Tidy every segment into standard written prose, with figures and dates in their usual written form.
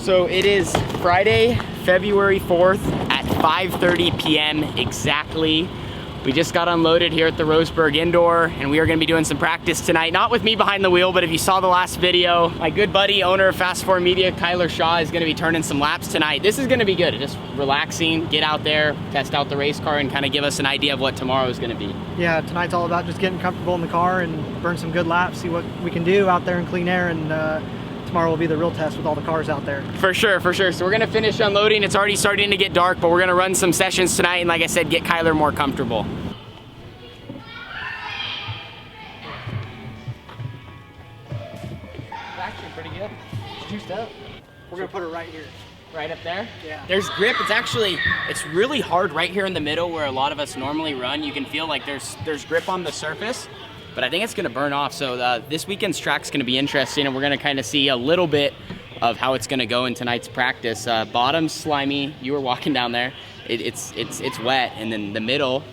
So it is Friday, February 4th at 5:30 p.m. exactly. We just got unloaded here at the Roseburg Indoor, and we are gonna be doing some practice tonight. Not with me behind the wheel, but if you saw the last video, my good buddy, owner of Fast 4 Media, Kyler Shaw, is gonna be turning some laps tonight. This is gonna be good, just relaxing, get out there, test out the race car, and kind of give us an idea of what tomorrow is gonna be. Yeah, tonight's all about just getting comfortable in the car and burn some good laps, see what we can do out there in clean air, and tomorrow will be the real test with all the cars out there. For sure, for sure. So we're gonna finish unloading. It's already starting to get dark, but we're gonna run some sessions tonight, and like I said, get Kyler more comfortable. Actually pretty good. It's juiced up. We're gonna put it right here. Right up there? Yeah. There's grip. It's really hard right here in the middle where a lot of us normally run. You can feel like there's grip on the surface, but I think it's gonna burn off. So this weekend's track's gonna be interesting, and we're gonna kind of see a little bit of how it's gonna go in tonight's practice. Bottom's slimy. You were walking down there. It's wet, and then the middle,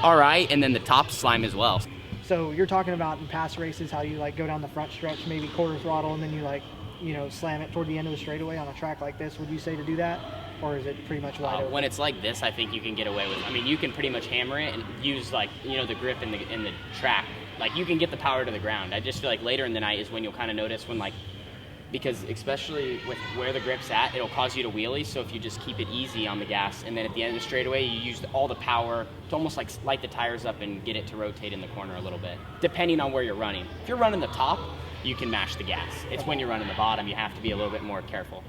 all right, and then the top's slime as well. So you're talking about in past races how you like go down the front stretch, maybe quarter throttle, and then you like, you know, slam it toward the end of the straightaway on a track like this. Would you say to do that, or is it pretty much wide open? When it's like this, I think you can get away with it. I mean, you can pretty much hammer it and use, like, you know, the grip in the track. Like, you can get the power to the ground. I just feel like later in the night is when you'll kind of notice when, like, because especially with where the grip's at, it'll cause you to wheelie. So if you just keep it easy on the gas, and then at the end of the straightaway, you use all the power to almost like light the tires up and get it to rotate in the corner a little bit, depending on where you're running. If you're running the top, you can mash the gas. It's when you're running the bottom, you have to be a little bit more careful.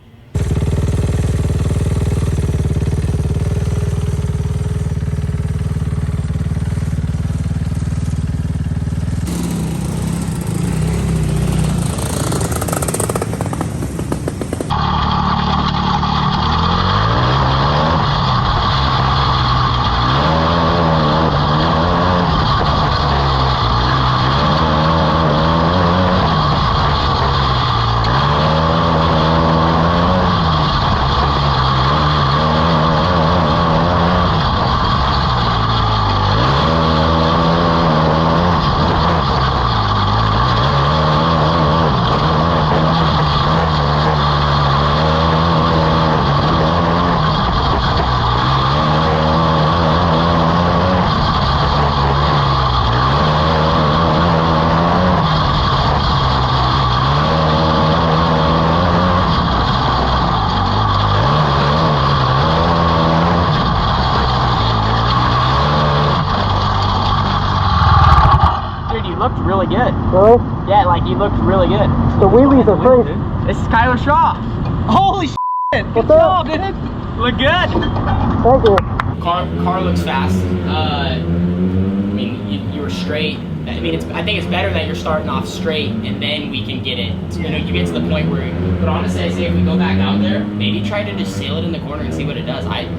Really good. Really? Yeah, like he looked really good. The wheelies are crazy. This is Kyler Shaw. Holy shit! Good job, dude. Look good. Thank you. Car looks fast. I mean, you were straight. I mean, I think it's better that you're starting off straight, and then we can get it. You know, you get to the point where. But honestly, I say if we go back out there, maybe try to just sail it in the corner and see what it does. I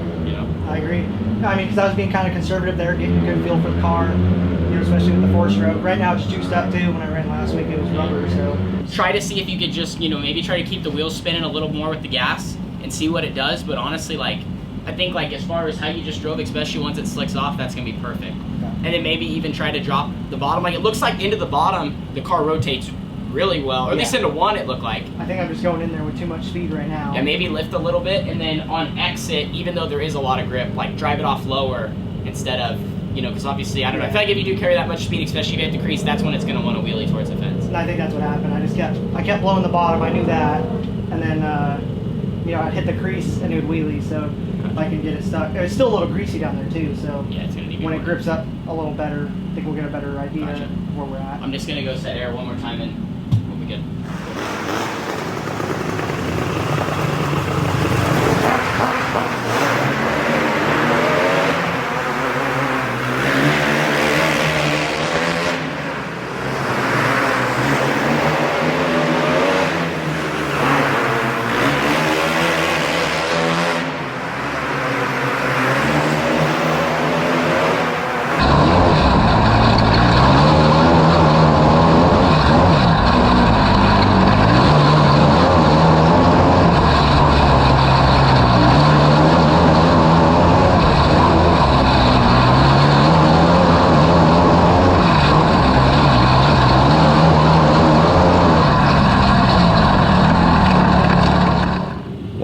agree. I mean, because I was being kind of conservative there, getting a good feel for the car, you know, especially with the 4-stroke. Right now it's juiced up too. When I ran last week, it was rubber, so. Try to see if you could just, you know, maybe try to keep the wheels spinning a little more with the gas and see what it does. But honestly, like, I think, like, as far as how you just drove, especially once it slicks off, that's gonna be perfect. Okay. And then maybe even try to drop the bottom. Like, it looks like into the bottom, the car rotates really well, or at least into one it looked like. I think I'm just going in there with too much speed right now. Yeah, maybe lift a little bit, and then on exit, even though there is a lot of grip, like drive it off lower instead of, you know, because obviously, I don't know, I feel like if you do carry that much speed, especially if you hit the crease, that's when it's going to want to wheelie towards the fence. And I think that's what happened. I kept blowing the bottom, I knew that, and then, you know, I'd hit the crease and it would wheelie, so if I can get it stuck. It's still a little greasy down there too, so yeah, it's gonna need when it grips up a little better, I think we'll get a better idea where we're at. I'm just going to go set air one more time and we'll be good.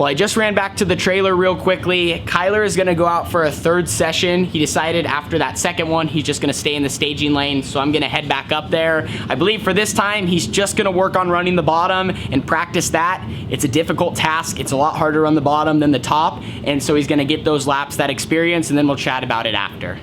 Well, I just ran back to the trailer real quickly. Kyler is gonna go out for a third session. He decided after that second one, he's just gonna stay in the staging lane, so I'm gonna head back up there. I believe for this time, he's just gonna work on running the bottom and practice that. It's a difficult task. It's a lot harder to run the bottom than the top, and so he's gonna get those laps, that experience, and then we'll chat about it after.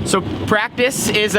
So practice is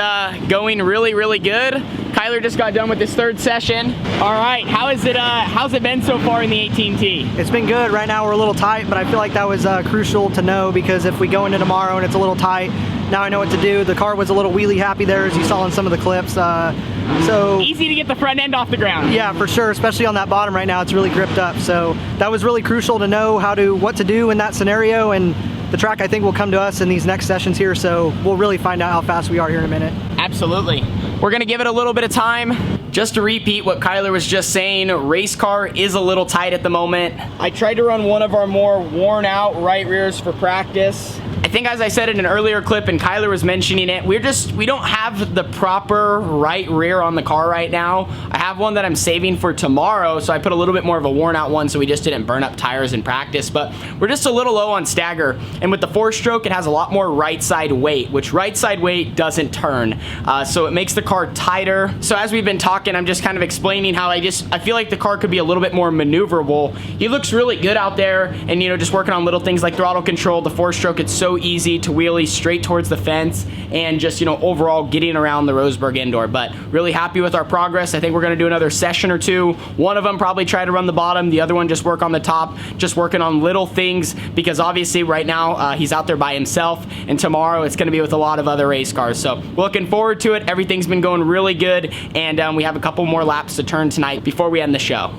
going really good. Kyler just got done with his third session. All right, how's it been so far in the 18T? It's been good. Right now we're a little tight, but I feel like that was crucial to know, because if we go into tomorrow and it's a little tight, now I know what to do. The car was a little wheelie happy there, as you saw in some of the clips. So easy to get the front end off the ground. Yeah, for sure, especially on that bottom right now. It's really gripped up. So that was really crucial to know what to do in that scenario, and the track I think will come to us in these next sessions here, so we'll really find out how fast we are here in a minute. Absolutely. We're gonna give it a little bit of time. Just to repeat what Kyler was just saying, race car is a little tight at the moment. I tried to run one of our more worn out right rears for practice. I think, as I said in an earlier clip, and Kyler was mentioning it, we don't have the proper right rear on the car right now. I have one that I'm saving for tomorrow, so I put a little bit more of a worn out one so we just didn't burn up tires in practice, but we're just a little low on stagger. And with the 4-stroke, it has a lot more right side weight, which right side weight doesn't turn. So it makes the car tighter. So as we've been talking, I'm just kind of explaining how I feel like the car could be a little bit more maneuverable. He looks really good out there, and just working on little things like throttle control. The 4-stroke, it's so easy to wheelie straight towards the fence, and just overall getting around the Roseburg Indoor. But really happy with our progress. I think we're going to do another session or two. One of them probably try to run the bottom, the other one just work on the top, just working on little things, because obviously right now he's out there by himself, and tomorrow it's going to be with a lot of other race cars. So we're looking forward to it. Everything's been going really good, and we have a couple more laps to turn tonight before we end the show.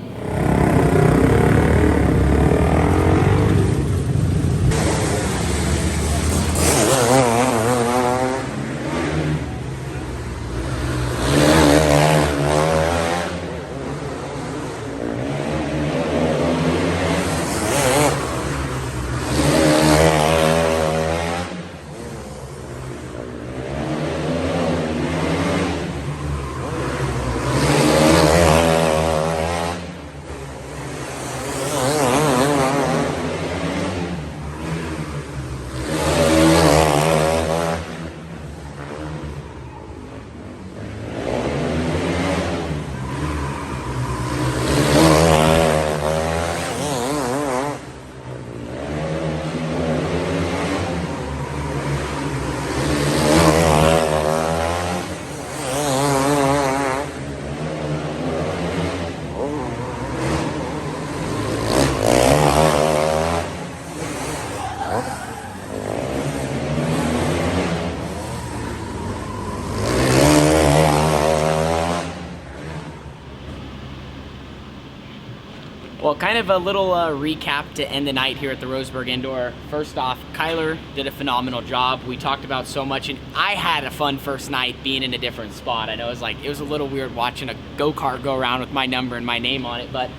Well, kind of a little recap to end the night here at the Roseburg Indoor. First off, Kyler did a phenomenal job. We talked about so much, and I had a fun first night being in a different spot. I know it was a little weird watching a go-kart go around with my number and my name on it, but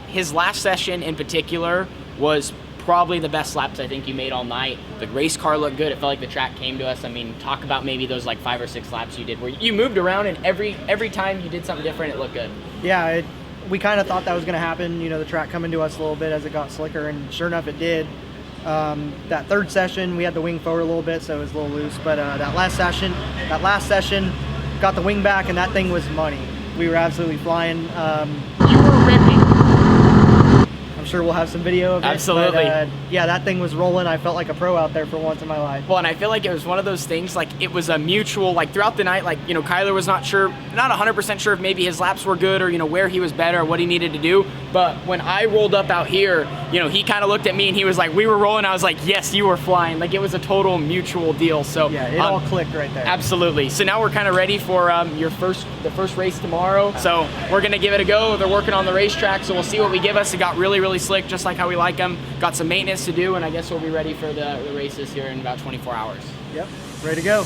his last session in particular was probably the best laps I think you made all night. The race car looked good. It felt like the track came to us. I mean, talk about maybe those like 5 or 6 laps you did where you moved around, and every time you did something different, it looked good. Yeah, we kind of thought that was going to happen, the track coming to us a little bit as it got slicker, and sure enough it did. That third session we had the wing forward a little bit, so it was a little loose, but that last session got the wing back, and that thing was money. We were absolutely flying. You were ripping. I'm sure we'll have some video of it. Absolutely. But, yeah, that thing was rolling. I felt like a pro out there for once in my life. Well, and I feel like it was one of those things, like it was a mutual, like throughout the night, like, you know, Kyler was not 100% sure if maybe his laps were good or, you know, where he was better or what he needed to do. But when I rolled up out here, you know, he kind of looked at me and he was like, we were rolling. I was like, yes, you were flying. Like it was a total mutual deal. So yeah, it all clicked right there. Absolutely. So now we're kind of ready for the first race tomorrow. So we're going to give it a go. They're working on the racetrack, so we'll see what we give us. It got really, really slick, just like how we like them. Got some maintenance to do, and I guess we'll be ready for the races here in about 24 hours. Yep, ready to go.